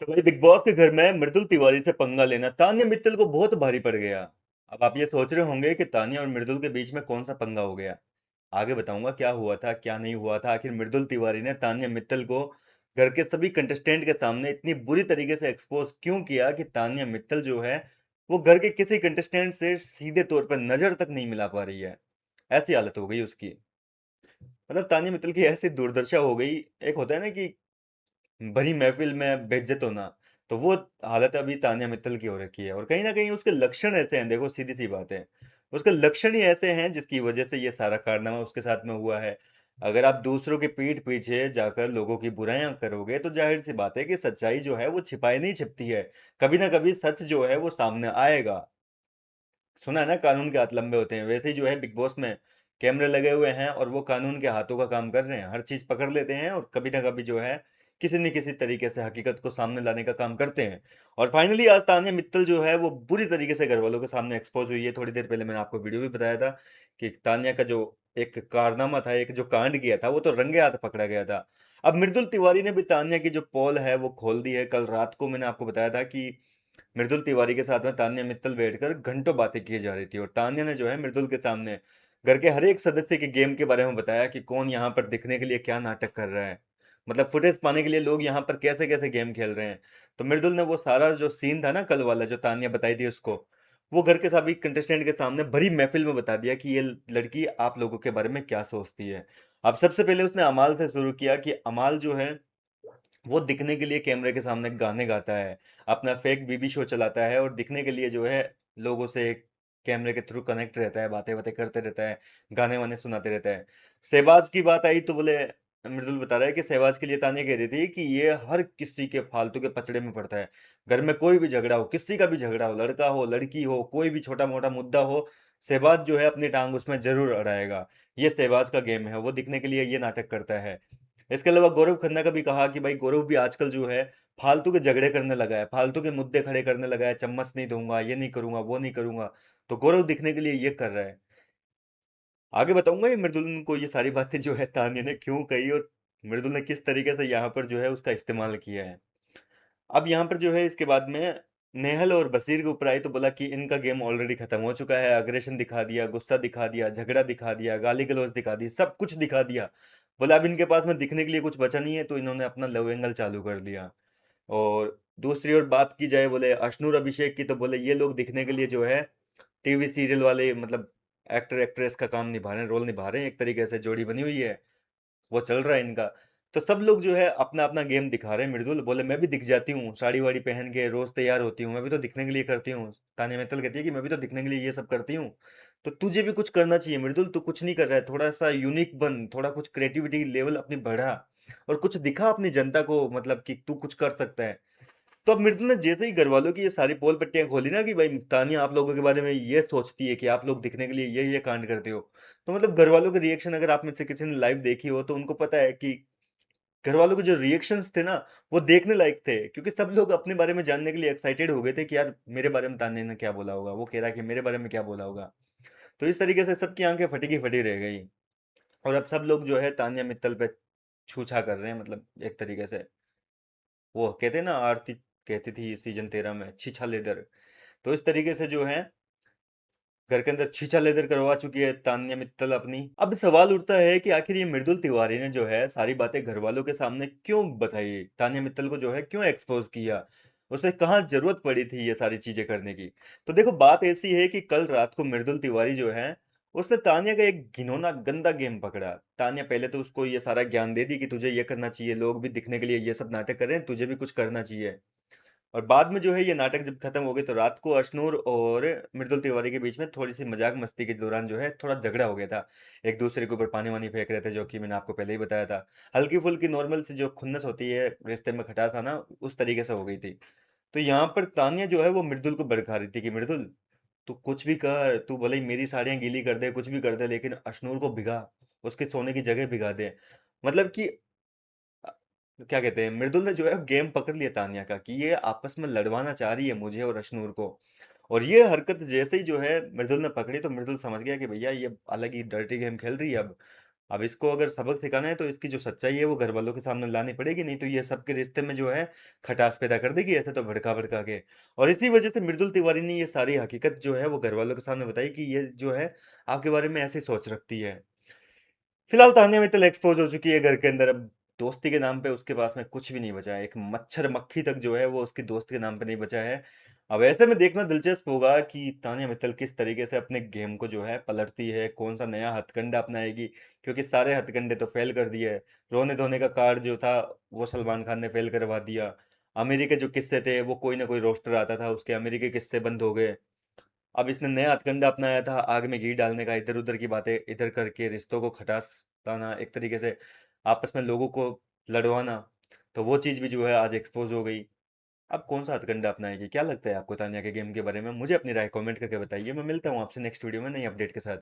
तो भाई big boss के घर में मृदुल तिवारी से पंगा लेना तान्या मित्तल को बहुत भारी पड़ गया। अब आप ये सोच रहे होंगे कि तान्या और मृदुल के बीच में कौन सा पंगा हो गया। आगे बताऊंगा क्या हुआ था क्या नहीं हुआ था। आखिर मृदुल तिवारी ने तान्या मित्तल को घर के सभी कंटेस्टेंट के सामने इतनी बुरी तरीके से एक्सपोज क्यों किया कि तान्या मित्तल जो है वो घर के किसी कंटेस्टेंट से सीधे तौर पर नजर तक नहीं मिला पा रही है। ऐसी हालत हो गई उसकी। मतलब तान्या मित्तल की ऐसी दुर्दशा हो गई। एक होता है ना कि भरी महफिल में बेइज्जत होना, तो वो हालत अभी तान्या मित्तल की हो रखी है। और कहीं ना कहीं उसके लक्षण ऐसे हैं, देखो सीधी सी बात है, उसके लक्षण ही ऐसे हैं जिसकी वजह से ये सारा कारनामा उसके साथ में हुआ है। अगर आप दूसरों की पीठ पीछे जाकर लोगों की बुराइयां करोगे तो जाहिर सी बात है कि सच्चाई जो है वो छिपाई नहीं छिपती है। कभी ना कभी सच जो है वो सामने आएगा। सुना है ना कानून के हाथ लंबे होते हैं, वैसे ही जो है बिग बॉस में कैमरे लगे हुए हैं और वो कानून के हाथों का काम कर रहे हैं, हर चीज पकड़ लेते हैं और कभी ना कभी जो है किसी न किसी तरीके से हकीकत को सामने लाने का काम करते हैं। और फाइनली आज तान्या मित्तल जो है वो बुरी तरीके से घर वालों के सामने एक्सपोज हुई है। थोड़ी देर पहले मैंने आपको वीडियो भी बताया था कि तान्या का जो एक कारनामा था, एक जो कांड किया था, वो तो रंगे हाथ पकड़ा गया था। अब मृदुल तिवारी ने भी तान्या की जो पोल है वो खोल दी है। कल रात को मैंने आपको बताया था कि मृदुल तिवारी के साथ में तान्या मित्तल बैठकर घंटों बातें की जा रही थी और तान्या ने जो है मृदुल के सामने घर के हर एक सदस्य के गेम के बारे में बताया कि कौन यहाँ पर दिखने के लिए क्या नाटक कर रहा है। मतलब फुटेज पाने के लिए लोग यहाँ पर कैसे कैसे गेम खेल रहे हैं। तो मृदुल ने वो सारा जो सीन था ना कल वाला, जो तान्या बताई थी उसको, वो घर के सभी कंटेस्टेंट के सामने भरी महफिल में बता दिया कि ये लड़की आप लोगों के बारे में क्या सोचती है। अब सबसे पहले उसने अमाल से शुरू किया कि अमाल जो है वो दिखने के लिए कैमरे के सामने गाने गाता है, अपना फेक बीबी शो चलाता है और दिखने के लिए जो है लोगों से कैमरे के थ्रू कनेक्ट रहता है, बातें बातें करते रहता है, गाने वाने सुनाते रहता है। सहबाज की बात आई तो बोले, मृदुल बता रहा है कि सहबाज के लिए ताने कह रही थी कि ये हर किसी के फालतू के पचड़े में पड़ता है। घर में कोई भी झगड़ा हो, किसी का भी झगड़ा हो, लड़का हो लड़की हो, कोई भी छोटा मोटा मुद्दा हो, सहबाज जो है अपनी टांग उसमें जरूर अड़ाएगा। ये सहबाज का गेम है, वो दिखने के लिए ये नाटक करता है। इसके अलावा गौरव खन्ना का भी कहा कि भाई गौरव भी आजकल जो है फालतू के झगड़े करने लगा है, फालतू के मुद्दे खड़े करने लगा है, चम्मच नहीं दूंगा, ये नहीं करूंगा, वो नहीं करूंगा। तो गौरव दिखने के लिए ये कर रहा है। आगे बताऊंगा ये मृदुल को ये सारी बातें जो है तान्या ने क्यों कही और मृदुल ने किस तरीके से यहाँ पर जो है उसका इस्तेमाल किया है। अब यहाँ पर जो है इसके बाद में नेहल और बसीर के ऊपर आई तो बोला कि इनका गेम ऑलरेडी खत्म हो चुका है। अग्रेशन दिखा दिया, गुस्सा दिखा दिया, झगड़ा दिखा दिया, गाली गलौज दिखा दी, सब कुछ दिखा दिया। बोला अब इनके पास में दिखने के लिए कुछ बचा नहीं है, तो इन्होंने अपना लव एंगल चालू कर दिया। और दूसरी ओर बात की जाए बोले अशनूर अभिषेक की, तो बोले ये लोग दिखने के लिए जो है टीवी सीरियल वाले मतलब एक्टर एक्ट्रेस का काम निभा रहे हैं, रोल निभा रहे हैं, एक तरीके से जोड़ी बनी हुई है, वो चल रहा है इनका। तो सब लोग जो है अपना अपना गेम दिखा रहे हैं। मृदुल बोले मैं भी दिख जाती हूँ, साड़ी वाड़ी पहन के रोज तैयार होती हूँ, मैं भी तो दिखने के लिए करती हूँ। तान्या मित्तल कहती है कि मैं भी तो दिखने के लिए ये सब करती हूँ। तो तुझे भी कुछ करना चाहिए मृदुल, तू कुछ नहीं कर रहा है, थोड़ा सा यूनिक बन, थोड़ा कुछ क्रिएटिविटी लेवल अपनी बढ़ा और कुछ दिखा अपनी जनता को, मतलब कि तू कुछ कर सकता है। तो अब मृदुल ने जैसे ही घर वालों की ये सारी पोल पट्टियां खोली ना कि भाई तानिया आप लोगों के बारे में ये सोचती है कि आप लोग दिखने के लिए ये कांड करते हो, तो मतलब घर वालों के रिएक्शन अगर आप में से किसी ने लाइव देखी हो तो उनको पता है कि घर वालों के जो रिएक्शंस थे ना वो देखने लायक थे, क्योंकि सब लोग अपने बारे में जानने के लिए एक्साइटेड हो गए थे कि यार मेरे बारे में तान्या ने क्या बोला होगा, वो कह रहा है कि मेरे बारे में क्या बोला होगा। तो इस तरीके से सबकी आंखें फटी की फटी रह गई। और अब सब लोग जो है तान्या मित्तल पे छूछा कर रहे हैं, मतलब एक तरीके से वो कहते हैं ना, आरती कहती थी सीजन 13 में छीछा लेदर। तो इस तरीके से जो है घर के अंदर छीछा लेदर करवा चुकी है तान्या मित्तल अपनी। अब सवाल उठता है कि आखिर ये मृदुल तिवारी ने जो है सारी बातें घर वालों के सामने क्यों बताई, तान्या मित्तल को जो है क्यों एक्सपोज किया, उसे कहाँ जरूरत पड़ी थी ये सारी चीजें करने की। तो देखो बात ऐसी है कि कल रात को मृदुल तिवारी जो है उसने तान्या का एक घिनौना गंदा गेम पकड़ा। तान्या पहले तो उसको ये सारा ज्ञान दे दी कि तुझे ये करना चाहिए, लोग भी दिखने के लिए ये सब नाटक कर रहे हैं, तुझे भी कुछ करना चाहिए। और बाद में जो है ये नाटक जब खत्म हो गए तो रात को अशनूर और मृदुल तिवारी के बीच में थोड़ी सी मजाक मस्ती के दौरान जो है थोड़ा झगड़ा हो गया था। एक दूसरे के ऊपर पानी वानी फेंक रहे थे, जो कि मैंने आपको पहले ही बताया था। हल्की फुल्की नॉर्मल सी जो खुन्नस होती है रिश्ते में, खटास आना, उस तरीके से हो गई थी। तो यहाँ पर तानिया जो है वो मृदुल को भड़का रही थी कि मृदुल तू कुछ भी कर, तू भले ही मेरी साड़ियाँ गीली कर दे, कुछ भी कर दे, लेकिन अशनूर को भिगा, उसके सोने की जगह भिगा दे। मतलब कि अ, क्या कहते हैं, मृदुल ने जो है गेम पकड़ लिया तानिया का कि ये आपस में लड़वाना चाह रही है मुझे और अशनूर को। और ये हरकत जैसे ही जो है मृदुल ने पकड़ी तो मृदुल समझ गया कि भैया ये अलग ही डर्टी गेम खेल रही है अब। अब इसको अगर सबक सिखाना है तो इसकी जो सच्चाई है वो घर वालों के सामने लानी पड़ेगी, नहीं तो ये सबके रिश्ते में जो है खटास पैदा कर देगी ऐसे तो भड़का भड़का के। और इसी वजह से मृदुल तिवारी ने ये सारी हकीकत जो है वो घर वालों के सामने बताई कि ये जो है आपके बारे में ऐसी सोच रखती है। फिलहाल तान्या मित्तल एक्सपोज हो चुकी है घर के अंदर। अब दोस्ती के नाम पे उसके पास में कुछ भी नहीं बचा है, एक मच्छर मक्खी तक जो है वो उसकी दोस्त के नाम पे नहीं बचा है। अब ऐसे में देखना दिलचस्प होगा कि तान्या मित्तल किस तरीके से अपने गेम को जो है पलटती है, कौन सा नया हथकंडा अपनाएगी, क्योंकि सारे हथकंडे तो फेल कर दिए है। रोने धोने का कार्ड जो था वो सलमान खान ने फेल करवा दिया। अमेरिका के जो किस्से थे वो कोई ना कोई रोस्टर आता था, उसके अमेरिकी किस्से बंद हो गए। अब इसने नया हथकंडा अपनाया था, आग में घी डालने का, इधर उधर की बातें इधर करके रिश्तों को खटासाना, एक तरीके से आपस में लोगों को लड़वाना। तो वो चीज़ भी जो है आज एक्सपोज हो गई। अब कौन सा हथकंडा अपनाएगी? क्या लगता है आपको तान्या के गेम के बारे में? मुझे अपनी राय कमेंट करके बताइए। मैं मिलता हूँ आपसे नेक्स्ट वीडियो में नई अपडेट के साथ।